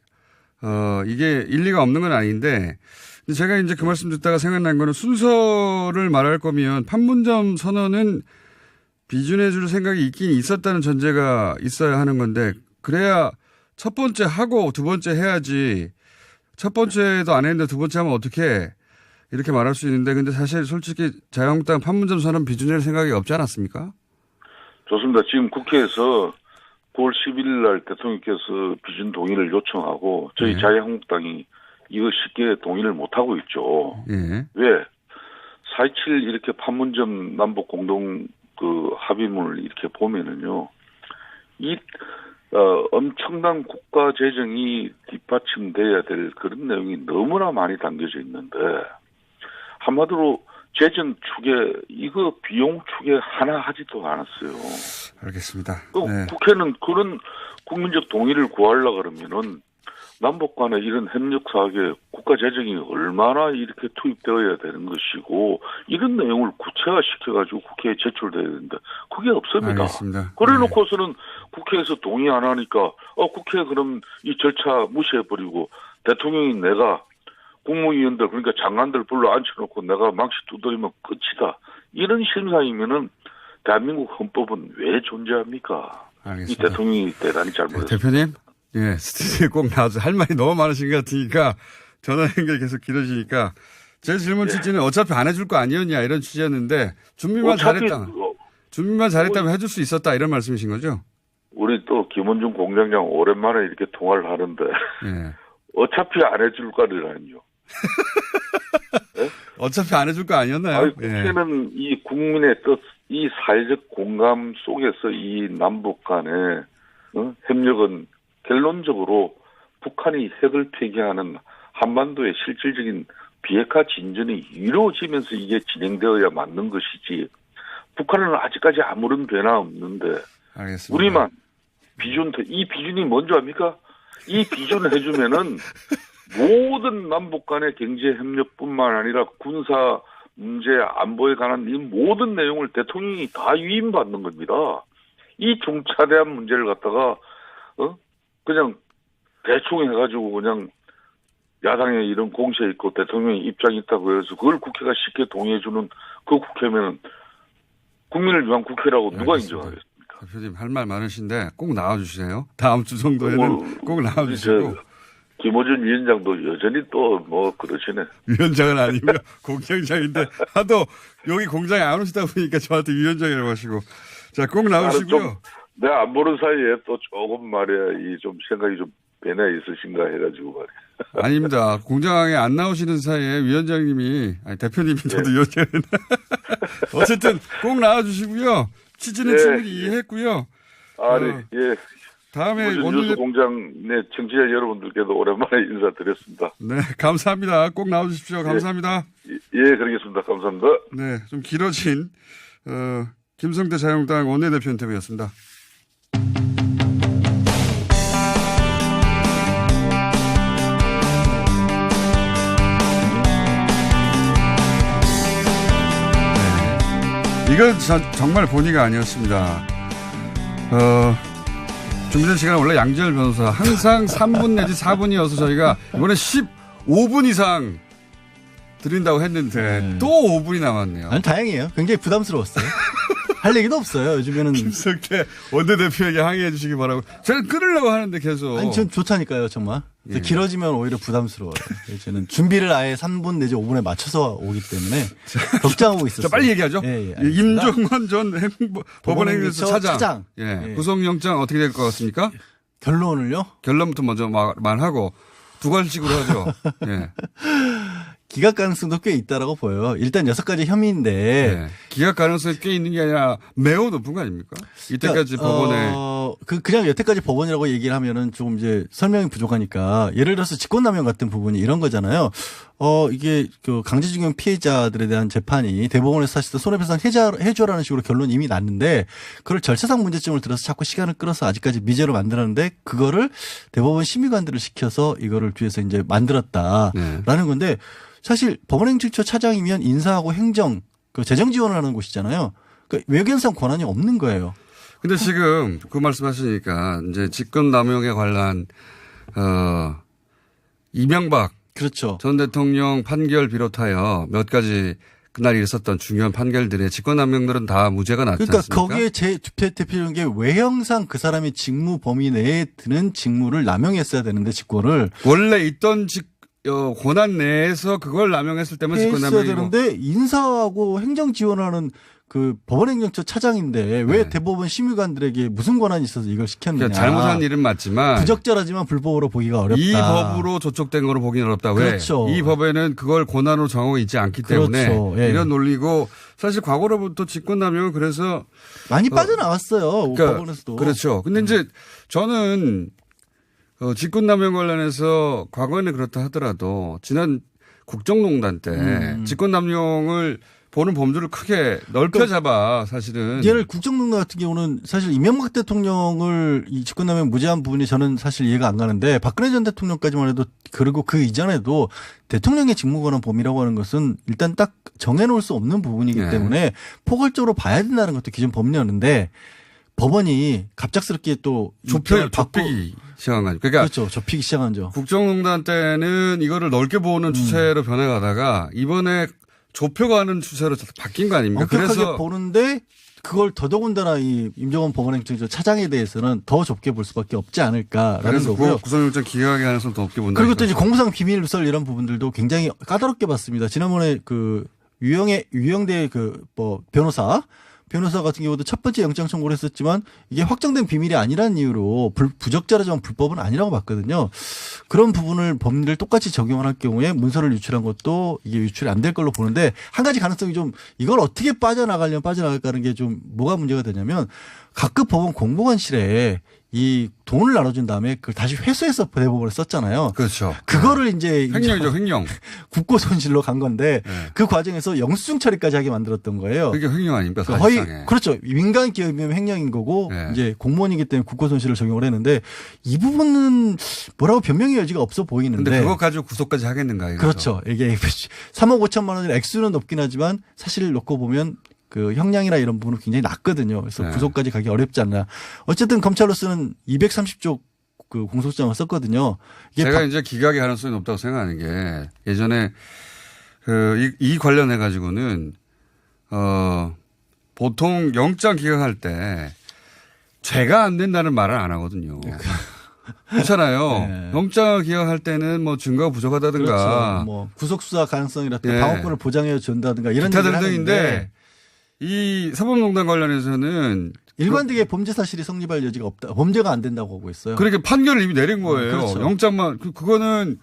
이게 일리가 없는 건 아닌데 제가 이제 그 말씀 듣다가 생각난 거는 순서를 말할 거면 판문점 선언은 비준해 줄 생각이 있긴 있었다는 전제가 있어야 하는 건데 그래야 첫 번째 하고 두 번째 해야지 첫 번째도 안 했는데 두 번째 하면 어떻게 이렇게 말할 수 있는데 근데 사실 솔직히 자유한국당 판문점 선언 비준할 생각이 없지 않았습니까? 좋습니다. 지금 국회에서 9월 11일 날 대통령께서 비준 동의를 요청하고 저희 자유한국당이 이거 쉽게 동의를 못하고 있죠. 예. 왜? 4.27 이렇게 판문점 남북 공동 그 합의문을 이렇게 보면은요. 엄청난 국가 재정이 뒷받침돼야 될 그런 내용이 너무나 많이 담겨져 있는데 한마디로 재정 추계 이거 비용 추계 하나 하지도 않았어요. 알겠습니다. 또 네. 국회는 그런 국민적 동의를 구하려고 그러면은 남북 간의 이런 협력 사업에 국가 재정이 얼마나 이렇게 투입되어야 되는 것이고 이런 내용을 구체화시켜가지고 국회에 제출돼야 되는데 그게 없습니다. 알겠습니다. 그래 놓고서는 국회에서 동의 안 하니까 국회 그럼 이 절차 무시해버리고 대통령이 내가 국무위원들 그러니까 장관들 불러 앉혀놓고 내가 망치 두드리면 끝이다. 이런 심사이면은 대한민국 헌법은 왜 존재합니까? 알겠습니다. 이 대통령이 대단히 잘못했습니다. 대표님, 예, 스튜디오에 꼭 나와서 할 말이 너무 많으신 것 같으니까 전화 연결 계속 길어지니까 제 질문 취지는 어차피 안 해줄 거 아니었냐 이런 취지였는데 준비만 잘했다면 해줄 수 있었다 이런 말씀이신 거죠? 우리 또 김원중 공장장 오랜만에 이렇게 통화를 하는데 예. 어차피 안 해줄 거라니요. 네? 어차피 안 해줄 거 아니었나요? 국회는 이 국민의 뜻, 이 사회적 공감 속에서 이 남북 간의 협력은 결론적으로 북한이 핵을 폐기하는 한반도의 실질적인 비핵화 진전이 이루어지면서 이게 진행되어야 맞는 것이지 북한은 아직까지 아무런 변화 없는데 알겠습니다. 우리만 이 비준이 뭔지 압니까? 이 비준을 해주면은 모든 남북 간의 경제 협력뿐만 아니라 군사 문제 안보에 관한 이 모든 내용을 대통령이 다 위임받는 겁니다. 이 중차대한 문제를 갖다가 그냥 대충 해가지고 그냥 야당에 이런 공세 있고 대통령의 입장이 있다고 해서 그걸 국회가 쉽게 동의해주는 그 국회면 국민을 위한 국회라고 누가 인정하겠습니까? 대표님 할 말 많으신데 꼭 나와주세요. 다음 주 정도에는 꼭 나와주시고. 김어준 위원장도 여전히 또 뭐 그러시네. 위원장은 아니고요. 공장장인데 하도 여기 공장에 안 오시다 보니까 저한테 위원장이라고 하시고. 자, 꼭 나오시고요. 내가 안 보는 사이에 또 조금 말이야 이 좀 생각이 좀 변해 있으신가 해가지고 말이야. 아닙니다. 공장에 안 나오시는 사이에 위원장님이 대표님이 저도 위원장은 어쨌든 꼭 나와주시고요. 취지는 충분히 이해했고요. 예. 다음에 오늘 뉴스 공장 내 청취자 여러분들께도 오랜만에 인사드렸습니다. 네, 감사합니다. 꼭 나와주십시오. 감사합니다. 예, 그러겠습니다. 감사합니다. 네, 좀 길어진 김성태 자유한국당 원내대표 인터뷰였습니다. 이건 정말 본의가 아니었습니다. 준비된 시간은 원래 양지열 변호사 항상 3분 내지 4분이어서 저희가 이번에 15분 이상 드린다고 했는데 또 5분이 남았네요. 아니, 다행이에요. 굉장히 부담스러웠어요. 할 얘기도 없어요. 요즘에는. 김성태 원내대표에게 항의해 주시기 바라고. 제가 끊으려고 하는데 계속. 아니, 전 좋다니까요, 정말. 예. 길어지면 오히려 부담스러워요. 저는 준비를 아예 3분 내지 5분에 맞춰서 오기 때문에 걱정하고 있었어요. 자, 빨리 얘기하죠. 예, 임종원 전 법원행정처 차장. 예. 구속영장 어떻게 될 것 같습니까? 결론을요? 결론부터 먼저 말하고 두 가지씩으로 하죠. 예. 기각 가능성도 꽤 있다라고 보여요. 일단 6가지 혐의인데. 예. 기각 가능성이 꽤 있는 게 아니라 매우 높은 거 아닙니까? 이때까지 법원에. 그냥 여태까지 법원이라고 얘기를 하면은 조금 이제 설명이 부족하니까 예를 들어서 직권남용 같은 부분이 이런 거잖아요. 이게 그 강제징용 피해자들에 대한 재판이 대법원에서 사실은 손해배상 해줘라는 식으로 결론이 이미 났는데 그걸 절차상 문제점을 들어서 자꾸 시간을 끌어서 아직까지 미제로 만들었는데 그거를 대법원 심의관들을 시켜서 이거를 뒤에서 이제 만들었다라는 건데 사실 법원행정처 차장이면 인사하고 행정, 그 재정 지원을 하는 곳이잖아요. 그러니까 외견상 권한이 없는 거예요. 근데 지금 그 말씀하시니까 이제 직권남용에 관한 이명박 그렇죠. 전 대통령 판결 비롯하여 몇 가지 그날 있었던 중요한 판결들의 직권남용들은 다 무죄가 났지 그러니까 않습니까? 거기에 제 대표적인 게 외형상 그 사람이 직무 범위 내에 드는 직무를 남용했어야 되는데 직권을 원래 있던 권한 내에서 그걸 남용했을 때만 했어야 직권남용이고. 되는데 인사하고 행정 지원하는 그 법원행정처 차장인데 왜 네. 대법원 심의관들에게 무슨 권한이 있어서 이걸 시켰느냐. 그러니까 잘못한 일은 맞지만 부적절하지만 불법으로 보기가 어렵다. 이 법으로 조촉된 거로 보기는 어렵다. 왜? 그렇죠. 이 법에는 그걸 권한으로 정하고 있지 않기 때문에 그렇죠. 예. 이런 논리고 사실 과거로부터 직권남용은 그래서 많이 빠져나왔어요. 그러니까 법원에서도. 그렇죠. 근데 이제 저는 직권남용 관련해서 과거에는 그렇다 하더라도 지난 국정농단 때 직권남용을 보는 범주를 크게 넓혀 잡아 사실은. 예를 국정농단 같은 경우는 사실 이명박 대통령을 이 직권남용 무죄한 부분이 저는 사실 이해가 안 가는데 박근혜 전 대통령까지만 해도 그리고 그 이전에도 대통령의 직무권한 범위라고 하는 것은 일단 딱 정해놓을 수 없는 부분이기 네. 때문에 포괄적으로 봐야 된다는 것도 기존 법리였는데 법원이 갑작스럽게 또 좁히기 시작한 거죠. 그러니까 그렇죠. 좁히기 시작한 죠. 국정농단 때는 이거를 넓게 보는 추세로 변해가다가 이번에 좁혀가는 추세로 바뀐 거 아닙니까? 엄격하게 그래서 보는데 그걸 더더군다나 이 임종원 법원행정처 차장에 대해서는 더 좁게 볼 수밖에 없지 않을까라는 그래서 거고요. 구속영장 기각의 가능성 더 높게 본다. 그리고 또 이제 공무상 비밀 누설 이런 부분들도 굉장히 까다롭게 봤습니다. 지난번에 그 유영대 변호사 같은 경우도 첫 번째 영장 청구를 했었지만 이게 확정된 비밀이 아니라는 이유로 부적절하지만 불법은 아니라고 봤거든요. 그런 부분을 법리를 똑같이 적용을 할 경우에 문서를 유출한 것도 이게 유출이 안 될 걸로 보는데 한 가지 가능성이 좀 이걸 어떻게 빠져나갈까 하는 게 좀 뭐가 문제가 되냐면 각급 법원 공보관실에 이 돈을 나눠준 다음에 그걸 다시 회수해서 대법원에 썼잖아요. 그렇죠. 그거를 이제 횡령이죠, 횡령. 국고 손실로 간 건데 네. 그 과정에서 영수증 처리까지 하게 만들었던 거예요. 그게 횡령 아닙니까? 사실상에. 그렇죠. 민간 기업이면 횡령인 거고 네. 이제 공무원이기 때문에 국고 손실을 적용을 했는데 이 부분은 뭐라고 변명의 여지가 없어 보이는데. 근데 그거 가지고 구속까지 하겠는가 이거죠. 그렇죠. 이게 3억 5천만 원의 액수는 높긴 하지만 사실 놓고 보면 그 형량이나 이런 부분은 굉장히 낮거든요. 그래서 네. 구속까지 가기 어렵지 않나. 어쨌든 검찰로서는 230조 그 공소장을 썼거든요. 이게 제가 이제 기각의 가능성이 높다고 생각하는 게 예전에 이 관련해 가지고는 보통 영장 기각할 때 죄가 안 된다는 말을 안 하거든요. 그렇잖아요. 네. 영장을 기각할 때는 뭐 증거가 부족하다든가. 그렇죠. 뭐 구속 수사 가능성이라든가 예. 방어권을 보장해 준다든가 이런 기타 얘기를 등등인데 하는데 이 사법농단 관련해서는 일관되게 범죄 사실이 성립할 여지가 없다. 범죄가 안 된다고 하고 있어요. 그렇게 판결을 이미 내린 거예요. 그렇죠. 영장만 그거는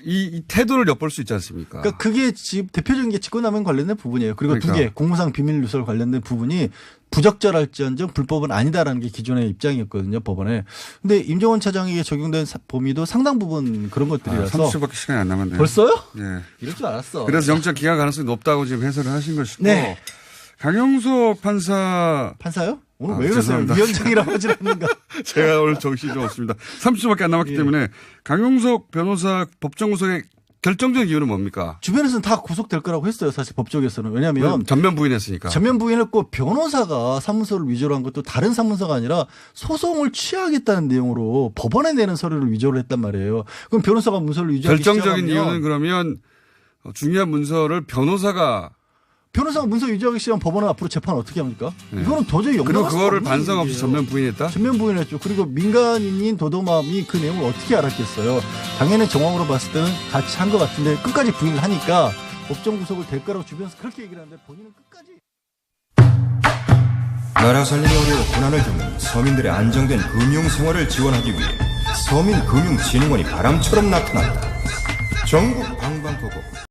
이 태도를 엿볼 수 있지 않습니까? 그러니까 그게 지금 대표적인 게 직권남용 관련된 부분이에요. 그리고 그러니까. 두 개, 공무상 비밀 누설 관련된 부분이 부적절할지언정 불법은 아니다라는 게 기존의 입장이었거든요, 법원에. 근데 임종원 차장에게 적용된 범위도 상당 부분 그런 것들이라서. 30초밖에 시간이 안 남았네요. 벌써요? 예. 이럴 줄 알았어. 그래서 영장 기각 가능성이 높다고 지금 해설을 하신 것이고. 네. 강용석 판사. 판사요? 오늘 아, 왜 그러세요? 죄송합니다. 위원장이라고 하지 않는가? 제가 오늘 정신이 좀 없습니다. 30초밖에 안 남았기 예. 때문에 강용석 변호사 법정 구속에 결정적 이유는 뭡니까? 주변에서는 다 구속될 거라고 했어요. 사실 법조계에서는. 왜냐하면 전면 부인했으니까. 전면 부인했고 변호사가 사문서를 위조를 한 것도 다른 사문서가 아니라 소송을 취하겠다는 내용으로 법원에 내는 서류를 위조를 했단 말이에요. 그럼 변호사가 문서를 위조하기 결정적인 시작하면 이유는 그러면 중요한 문서를 변호사가 문서 위조하기 시작하면 법원은 앞으로 재판 어떻게 합니까? 네. 이거는 도저히 그리고 용납할 수 그거를 없는 반성 없이 일이에요. 전면 부인했다? 전면 부인했죠. 그리고 민간인인 도도맘이 그 내용을 어떻게 알았겠어요. 당연히 정황으로 봤을 때는 같이 한 것 같은데 끝까지 부인을 하니까 법정 구속을 될 거라고 주변에서 그렇게 얘기를 하는데 본인은 끝까지. 나라 살림이 어려워 고난을 겪는 서민들의 안정된 금융 생활을 지원하기 위해 서민금융진흥원이 바람처럼 나타났다. 전국 방방곡곡